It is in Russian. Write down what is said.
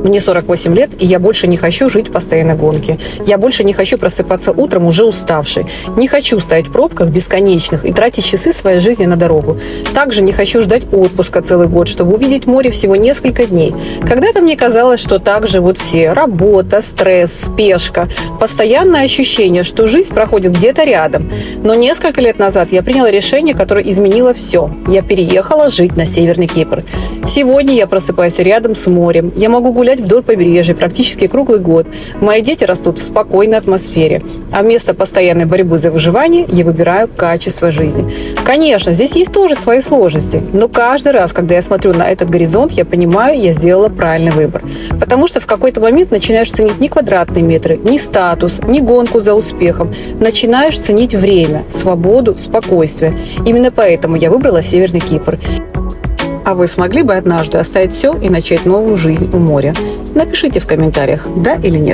Мне 48 лет, и я больше не хочу жить в постоянной гонке. Я больше не хочу просыпаться утром уже уставшей. Не хочу стоять в пробках бесконечных и тратить часы своей жизни на дорогу. Также не хочу ждать отпуска целый год, чтобы увидеть море всего несколько дней. Когда-то мне казалось, что так живут все. Работа, стресс, спешка, постоянное ощущение, что жизнь проходит где-то рядом. Но несколько лет назад я приняла решение, которое изменило все. Я переехала жить на Северный Кипр. Сегодня я просыпаюсь рядом с морем. Я могу гулять вдоль побережья практически круглый год. Мои дети растут в спокойной атмосфере. А вместо постоянной борьбы за выживание я выбираю качество жизни. Конечно, здесь есть тоже свои сложности. Но каждый раз, когда я смотрю на этот горизонт, я понимаю, я сделала правильный выбор. Потому что в какой-то момент начинаешь ценить не квадратные метры, не статус, не гонку за успехом. Начинаешь ценить время, свободу, спокойствие. Именно поэтому я выбрала Северный Кипр. А вы смогли бы однажды оставить все и начать новую жизнь у моря? Напишите в комментариях, да или нет.